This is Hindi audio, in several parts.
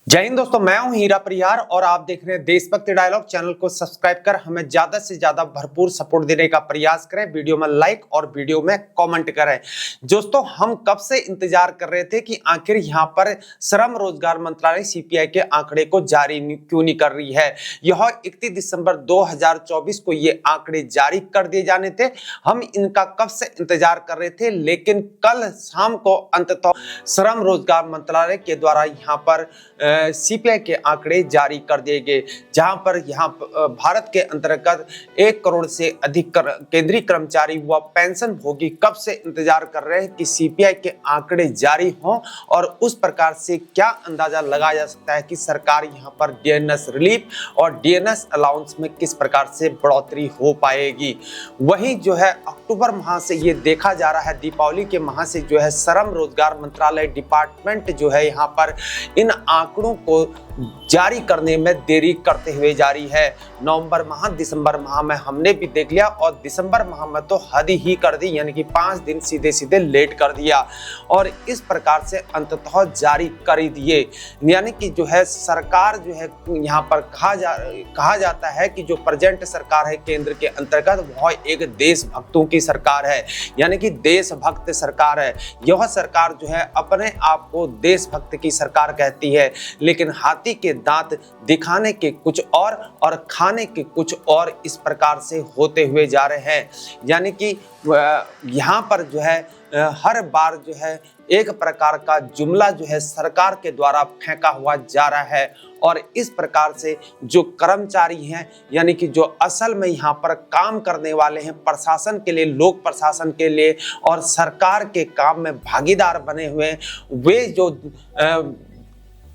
जय हिंद दोस्तों, मैं हूं हीरा परिहार और आप देख रहे हैं देशभक्ति डायलॉग। चैनल को सब्सक्राइब कर हमें ज्यादा से ज्यादा भरपूर सपोर्ट देने का प्रयास करें। वीडियो में लाइक और वीडियो में कमेंट करें। दोस्तों, हम कब से इंतजार कर रहे थे कि आखिर यहां पर श्रम रोजगार मंत्रालय सीपीआई के आंकड़े को जारी क्यों नहीं कर रही है। यह 31 दिसंबर 2024 को ये आंकड़े जारी कर दिए जाने थे। हम इनका कब से इंतजार कर रहे थे, लेकिन कल शाम को अंततः श्रम रोजगार मंत्रालय के द्वारा यहाँ पर सीपीआई के आंकड़े जारी कर दिए गए, जहां पर भारत के अंतर्गत 1 करोड़ से अधिक केंद्रीय कर्मचारी व पेंशन भोगी कब से इंतजार कर रहे हैं कि सीपीआई के आंकड़े जारी हों और उस प्रकार से क्या अंदाजा लगाया जा सकता है कि सरकार यहां पर डीएनएस रिलीफ और डीएनएस अलाउंस में किस प्रकार से बढ़ोतरी हो पाएगी। वहीं जो है अक्टूबर माह से ये देखा जा रहा है, दीपावली के माह से जो है श्रम रोजगार मंत्रालय डिपार्टमेंट जो है यहाँ पर इन आंकड़ों को जारी करने में देरी करते हुए जारी है। नवंबर माह, दिसंबर माह में हमने भी देख लिया और दिसंबर माह में तो हद ही कर दी, यानी कि 5 दिन सीधे सीधे लेट कर दिया और इस प्रकार से अंततः जारी कर ही दिए। यानी कि जो है सरकार जो है यहाँ पर कहा जाता है कि जो प्रेजेंट सरकार है केंद्र के अंतर्गत, वह एक देशभक्तों की सरकार है, यानी कि देशभक्त सरकार है। यह सरकार जो है अपने आप को देशभक्त की सरकार कहती है, लेकिन हाथी के दांत दिखाने के कुछ और खाने के कुछ और इस प्रकार से होते हुए जा रहे हैं। यानी कि यहाँ पर जो है हर बार जो है एक प्रकार का जुमला जो है सरकार के द्वारा फेंका हुआ जा रहा है और इस प्रकार से जो कर्मचारी हैं, यानी कि जो असल में यहाँ पर काम करने वाले हैं प्रशासन के लिए, लोक प्रशासन के लिए और सरकार के काम में भागीदार बने हुए हैं, वे जो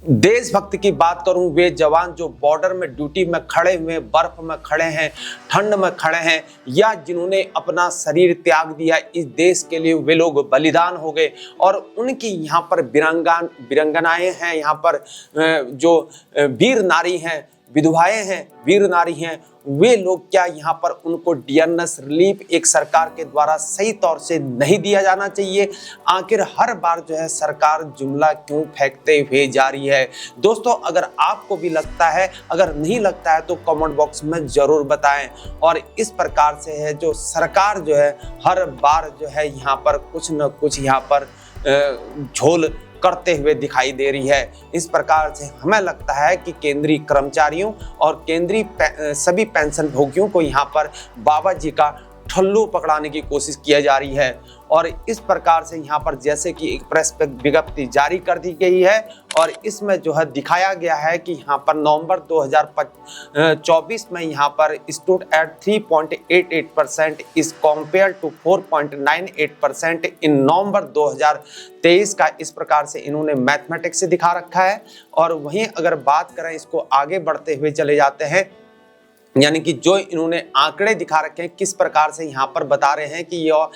देशभक्त की बात करूं, वे जवान जो बॉर्डर में ड्यूटी में खड़े हुए, बर्फ में खड़े हैं, ठंड में खड़े हैं, या जिन्होंने अपना शरीर त्याग दिया इस देश के लिए, वे लोग बलिदान हो गए और उनकी यहाँ पर वीरांगनाएं हैं, यहाँ पर जो वीर नारी हैं, विधवाएं हैं, वीर नारी हैं, वे लोग क्या यहाँ पर उनको डीएनएस रिलीफ एक सरकार के द्वारा सही तौर से नहीं दिया जाना चाहिए। आखिर हर बार जो है सरकार जुमला क्यों फेंकते हुए जा रही है। दोस्तों, अगर आपको भी लगता है, अगर नहीं लगता है तो कमेंट बॉक्स में जरूर बताएं। और इस प्रकार से है जो सरकार जो है हर बार जो है यहाँ पर कुछ न कुछ यहाँ पर झोल करते हुए दिखाई दे रही है। इस प्रकार से हमें लगता है कि केंद्रीय कर्मचारियों और केंद्रीय सभी पेंशन भोगियों को यहाँ पर बाबा जी का ठल्लू पकड़ाने की कोशिश की जा रही है और इस प्रकार से यहाँ पर जैसे कि एक प्रेस विज्ञप्ति जारी कर दी गई है और इसमें जो है दिखाया गया है कि यहाँ पर नवंबर 2024 में यहाँ पर stood at 3.88% is compare to 4.98% in November 2023 का। इस प्रकार से इन्होंने मैथमेटिक्स से दिखा रखा है। और वहीं अगर बात करें, इसको आगे बढ़ते हुए चले जाते हैं, यानी कि जो इन्होंने आंकड़े दिखा रखे हैं किस प्रकार से यहाँ पर बता रहे हैं कि यह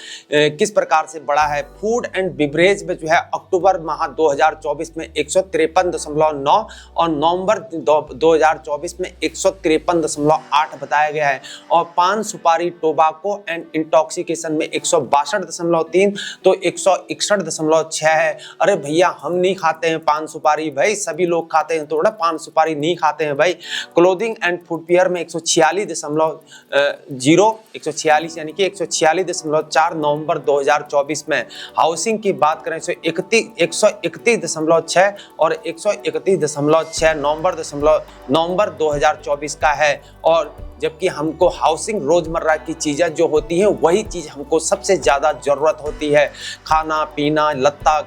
किस प्रकार से बड़ा है। फूड एंड बिवरेज में जो है अक्टूबर माह 2024 में 153.9 और नवंबर 2024 में 153.8 बताया गया है और पान सुपारी टोबाको एंड इंटॉक्सिकेशन में 162.3 तो 161.6 है। अरे भैया, हम नहीं खाते हैं पान सुपारी, भाई सभी लोग खाते हैं, थोड़ा पान सुपारी नहीं खाते हैं भाई। क्लोथिंग एंड फुटवियर में 146 यानी कि 146.4 नवंबर 2024 में। हाउसिंग की बात करें तो 131.6 और 131.6 नवंबर 2024 का है। और जबकि हमको हाउसिंग रोजमर्रा की चीजें जो होती हैं वही चीज हमको सबसे ज्यादा जरूरत होती है। खाना पीना, लत्ता,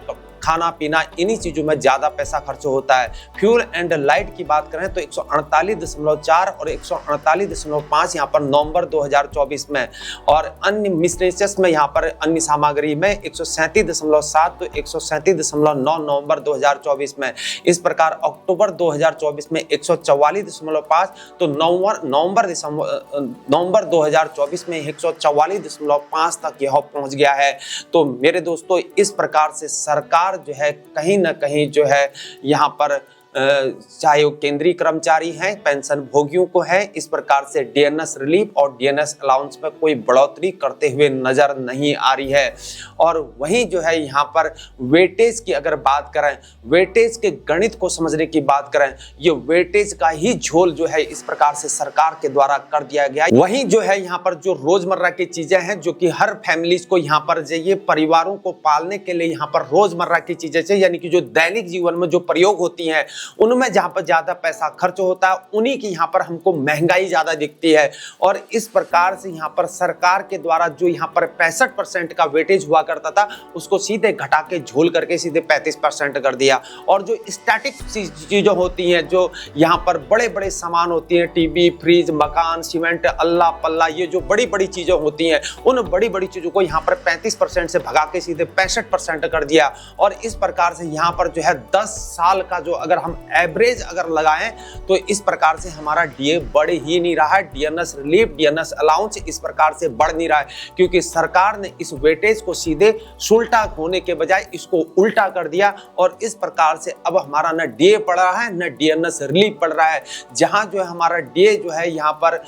खाना पीना, इन्हीं चीजों में ज्यादा पैसा खर्च होता है। फ्यूल एंड लाइट की बात करें तो 148.4 और 148.5 यहाँ पर नवंबर 2024 में। और अन्य मिसलेनियस में यहाँ पर अन्य सामग्री में 137.7 तो 137.9 नवंबर 2024 में। इस प्रकार अक्टूबर 2024 में 144.5 तो नवंबर 2024 में 144.5 तक यह पहुंच गया है। तो मेरे दोस्तों, इस प्रकार से सरकार जो है कहीं ना कहीं जो है यहाँ पर चाहे वो केंद्रीय कर्मचारी हैं, पेंशन भोगियों को है, इस प्रकार से डीएनएस रिलीफ और डीएनएस अलाउंस में कोई बढ़ोतरी करते हुए नजर नहीं आ रही है। और वहीं जो है यहाँ पर वेटेज की अगर बात करें, वेटेज के गणित को समझने की बात करें, ये वेटेज का ही झोल जो है इस प्रकार से सरकार के द्वारा कर दिया गया। वहीं जो है यहाँ पर जो रोजमर्रा की चीजें हैं, जो कि हर फैमिलीज को यहाँ पर चाहिए, परिवारों को पालने के लिए यहाँ पर रोजमर्रा की चीजें चाहिए, यानी कि जो दैनिक जीवन में जो प्रयोग होती हैं उनमें जहाँ पर ज्यादा पैसा खर्च होता है, उन्हीं की यहाँ पर हमको महंगाई ज्यादा दिखती है। और इस प्रकार से यहाँ पर सरकार के द्वारा जो यहाँ पर 65% का वेटेज हुआ करता था, उसको सीधे घटा के झोल करके सीधे 35% कर दिया। और जो स्टैटिक चीजें होती हैं, जो यहाँ पर बड़े बड़े सामान होती हैं, टीवी, फ्रिज, मकान, सीमेंट, अल्लाह पल्ला, ये जो बड़ी बड़ी चीजें होती हैं, उन बड़ी बड़ी चीजों को यहाँ पर 35% से भगा के सीधे 65% कर दिया। और इस प्रकार से यहाँ पर जो है 10 साल का जो अगर हम एवरेज अगर लगाएं तो इस प्रकार से हमारा डीए बढ़ ही नहीं रहा है। डीएनएस रिलीफ, डीएनएस अलाउंस इस प्रकार से बढ़ नहीं रहा है, क्योंकि सरकार ने इस वेटेज को सीधे सुलटा होने के बजाय इसको उल्टा कर दिया। और इस प्रकार से अब हमारा न डीए बढ़ रहा है न डीएनएस रिलीफ बढ़ रहा है। जहां जो है हमारा डीए जो है यहाँ पर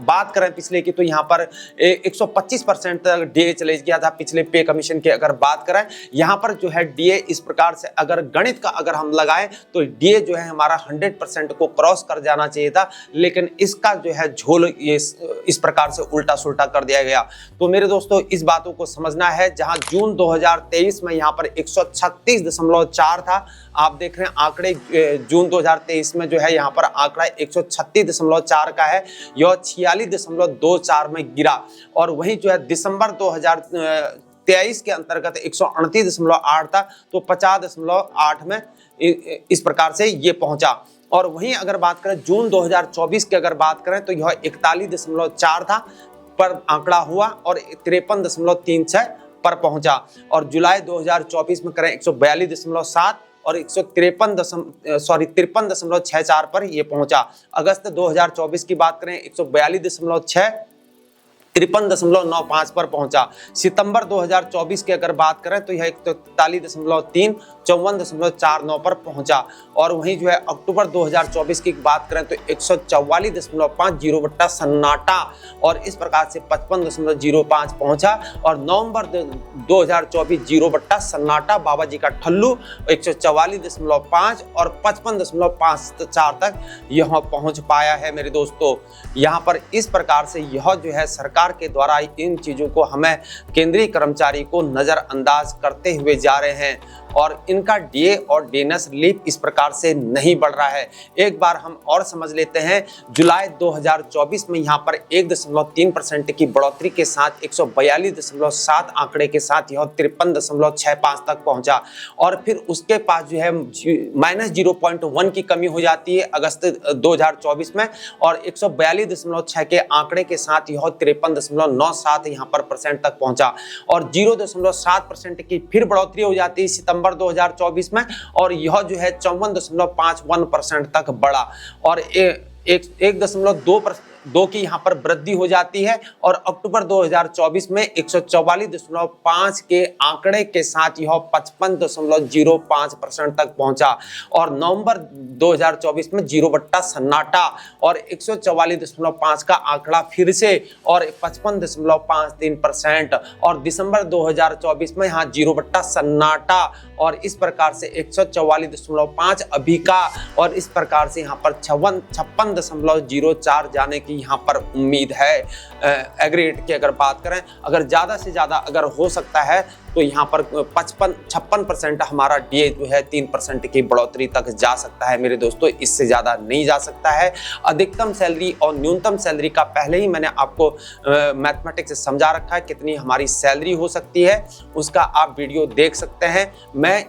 बात करें पिछले की, तो यहाँ पर 125% तक डीए चले गया था पिछले पे कमीशन की अगर बात करें। यहाँ पर जो है डीए इस प्रकार से अगर गणित का अगर हम लगाएं तो डीए जो है हमारा 100% को क्रॉस कर जाना चाहिए था, लेकिन इसका जो है झोल ये इस प्रकार से उल्टा सुल्टा कर दिया गया। तो मेरे दोस्तों इस बातों को समझना है। जहां जून 2023 में यहाँ पर 136.4 था, आप देख रहे हैं आंकड़े जून 2023 में जो है यहाँ पर आंकड़ा 136.4 का है, यह 46.24 में गिरा। और वहीं जो है दिसंबर 2023 के अंतर्गत 138.8 था, तो 50.8 में इस प्रकार से ये पहुंचा। और वहीं अगर बात करें जून 2024 की अगर बात करें तो यह 41.4 था पर आंकड़ा हुआ और 53.36 पर पहुंचा। और जुलाई 2024 में करें 142.7 और 53.64 पर यह पहुंचा। अगस्त 2024 की बात करें 142.6, 53.95 पर पहुंचा। सितंबर 2024 की अगर बात करें तो यह 41.3, 54.49 पर पहुंचा। और वहीं जो है अक्टूबर 2024 की बात करें तो 144.5 जीरो बट्टा सन्नाटा और इस प्रकार से 55.05 पहुंचा। और नवंबर 2024 जीरो बट्टा सन्नाटा, बाबा जी का ठल्लू 144.5 और 55.54 तक यह पहुंच पाया है मेरे दोस्तों। यहाँ पर इस प्रकार से यह जो है सरकार के द्वारा इन चीजों को हमें केंद्रीय कर्मचारी को नजरअंदाज करते हुए जा रहे हैं और इनका डीए और डीएनएस रिलीफ इस प्रकार से नहीं बढ़ रहा है। एक बार हम और समझ लेते हैं। जुलाई 2024 में यहाँ पर 1.3% की बढ़ोतरी के साथ 142.7 आंकड़े के साथ यह 53.65 तक पहुंचा। और फिर उसके पास जो है -0.1 की कमी हो जाती है अगस्त 2024 में और 142.6 के आंकड़े के साथ यह 53.97 यहाँ पर परसेंट तक पहुंचा। और 0.7% की फिर बढ़ोतरी हो जाती है सितंबर 2024 में और यह जो है 54.51% तक बढ़ा। और 1.2 की यहाँ पर वृद्धि हो जाती है और अक्टूबर 2024 में 144.5 के आंकड़े के साथ यह 55.05% तक पहुंचा। और नवंबर 2024 में जीरो बट्टा सन्नाटा और 144.5 का आंकड़ा फिर से और 55.53%। और दिसंबर 2024 में यहाँ जीरो बट्टा सन्नाटा और इस प्रकार से 144.5 अभी का और इस प्रकार से यहाँ पर 56.04 जाने की यहाँ पर उम्मीद है। एग्रीड की अगर बात करें, अगर ज़्यादा से ज़्यादा अगर हो सकता है तो यहाँ पर 56% हमारा डीए जो है 3% की बढ़ोतरी तक जा सकता है मेरे दोस्तों, इससे ज़्यादा नहीं जा सकता है। अधिकतम सैलरी और न्यूनतम सैलरी का पहले ही मैंने आपको मैथमेटिक्स से समझा रखा है, कितनी हमारी सैलरी हो सकती है उसका आप वीडियो देख सकते हैं। मैं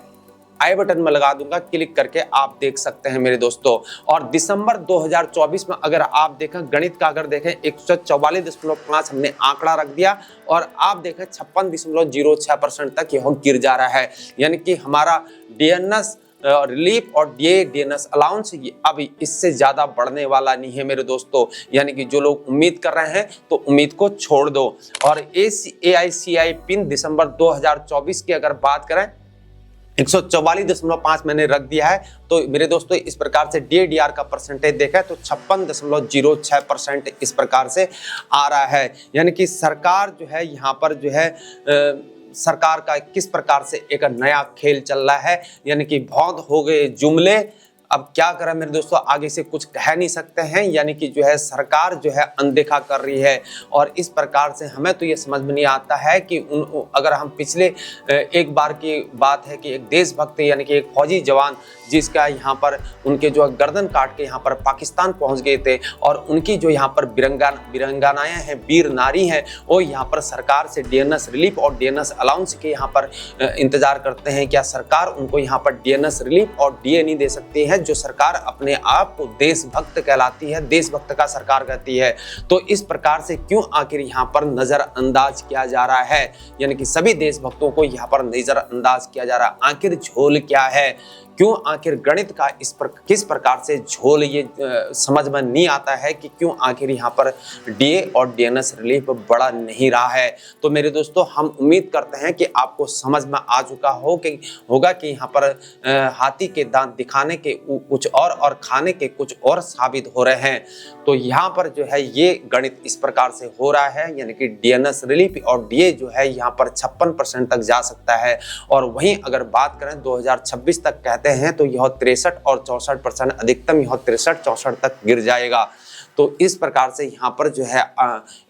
आई बटन में लगा दूंगा, क्लिक करके आप देख सकते हैं मेरे दोस्तों। और दिसंबर 2024 में अगर आप देखें गणित का अगर देखें 144.5 हमने आंकड़ा रख दिया और आप देखें 56.06% तक यह गिर जा रहा है। यानी कि हमारा डीएनएस रिलीफ और डीएनएस अलाउंस अब इससे ज़्यादा बढ़ने वाला नहीं है मेरे दोस्तों। यानी कि जो लोग उम्मीद कर रहे हैं तो उम्मीद को छोड़ दो। और AICI पिन दिसंबर 2024 की अगर बात करें 144.5 मैंने रख दिया है। तो मेरे दोस्तों इस प्रकार से DAR का परसेंटेज देखा है तो 56.06% इस प्रकार से आ रहा है। यानी कि सरकार जो है यहाँ पर जो है सरकार का किस प्रकार से एक नया खेल चल रहा है, यानी कि बहुत हो गए जुमले, अब क्या करें मेरे दोस्तों, आगे से कुछ कह नहीं सकते हैं। यानी कि जो है सरकार जो है अनदेखा कर रही है। और इस प्रकार से हमें तो ये समझ में नहीं आता है कि अगर हम पिछले एक बार की बात है कि एक देशभक्त यानी कि एक फौजी जवान जिसका यहाँ पर उनके जो गर्दन काट के यहाँ पर पाकिस्तान पहुँच गए थे और उनकी जो यहाँ पर वीरांगनाएं हैं, वीर नारी हैं, वो यहाँ पर सरकार से DNS रिलीफ और DNS अलाउंस के यहाँ पर इंतजार करते हैं। क्या सरकार उनको यहाँ पर DNS रिलीफ और DA नहीं दे सकती है? जो सरकार अपने आप को देशभक्त कहलाती है, देशभक्त का सरकार कहती है, तो इस प्रकार से क्यों आखिर यहाँ पर नजरअंदाज किया जा रहा है? यानी कि सभी देशभक्तों को यहाँ पर नजरअंदाज किया जा रहा है। आखिर झोल क्या है? क्यों आखिर गणित का किस प्रकार से झोल, ये समझ में नहीं आता है कि क्यों आखिर यहाँ पर DA और DNS रिलीफ बढ़ा नहीं रहा है। तो मेरे दोस्तों हम उम्मीद करते हैं कि आपको समझ में आ चुका होगा कि यहाँ पर हाथी के दांत दिखाने के कुछ और खाने के कुछ और साबित हो रहे हैं। तो यहाँ पर जो है ये गणित इस प्रकार से हो रहा है, यानी कि DNS रिलीफ और DA जो है यहाँ पर 56% तक जा सकता है। और वहीं अगर बात करें 2026 तक कहते हैं तो यह 63 और 64%, अधिकतम यह 63-64 तक गिर जाएगा। तो इस प्रकार से यहाँ पर जो है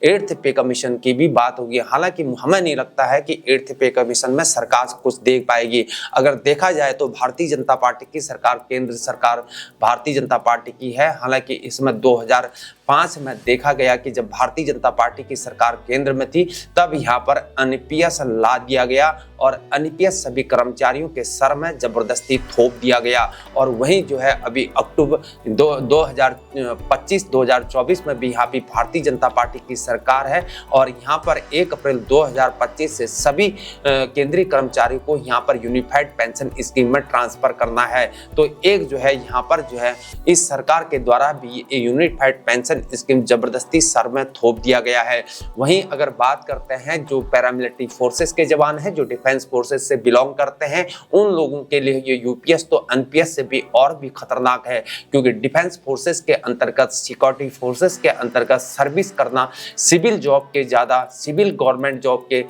8th पे कमीशन की भी बात होगी। हालांकि हमें नहीं लगता है कि 8th पे कमीशन में सरकार कुछ देख पाएगी। अगर देखा जाए तो भारतीय जनता पार्टी की सरकार, केंद्र सरकार भारतीय जनता पार्टी की है। हालांकि इसमें 2005 में देखा गया कि जब भारतीय जनता पार्टी की सरकार केंद्र में थी तब यहाँ पर NPS ला दिया गया और NPS सभी कर्मचारियों के सर में जबरदस्ती थोप दिया गया। और वहीं जो है अभी अक्टूबर 2025-2024 में भी यहाँ भी भारतीय जनता पार्टी की सरकार है और यहाँ पर 1 अप्रैल 2025 से सभी केंद्रीय कर्मचारियों को यहाँ पर यूनिफाइड पेंशन स्कीम में ट्रांसफर करना है। तो एक जो है यहाँ पर जो है इस सरकार के द्वारा भी यूनिफाइड पेंशन स्कीम जबरदस्ती सर में थोप दिया गया है। वहीं अगर बात करते हैं जो पैरामिलिट्री फोर्सेस के जवान हैं, जो डिफेंस फोर्सेस से बिलोंग करते हैं, उन लोगों के लिए ये UPS तो NPS से भी और भी खतरनाक है, क्योंकि डिफेंस फोर्सेस के अंतर्गत, सिक्योरिटी फोर्सेस के अंतर्गत सर्विस करना सिविल जॉब के ज़्यादा, सिविल गवर्नमेंट जॉब के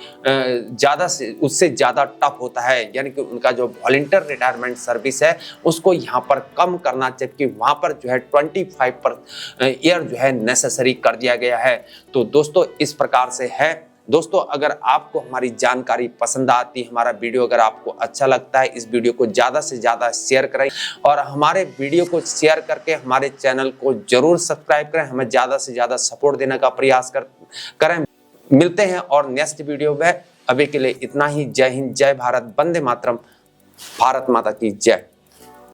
ज़्यादा से उससे ज़्यादा टफ होता है। यानी कि उनका जो वॉलंटियर रिटायरमेंट सर्विस है उसको यहाँ पर कम करना, जबकि वहाँ पर जो है 25 पर ईयर जो है नेसेसरी कर दिया गया है। तो दोस्तों इस प्रकार से है। दोस्तों अगर आपको हमारी जानकारी पसंद आती, हमारा वीडियो अगर आपको अच्छा लगता है, इस वीडियो को ज़्यादा से ज़्यादा शेयर करें और हमारे वीडियो को शेयर करके हमारे चैनल को जरूर सब्सक्राइब करें। हमें ज़्यादा से ज़्यादा सपोर्ट देने का प्रयास करें। मिलते हैं और नेक्स्ट वीडियो में। अभी के लिए इतना ही। जय हिंद, जय भारत, वंदे मातरम, भारत माता की जय।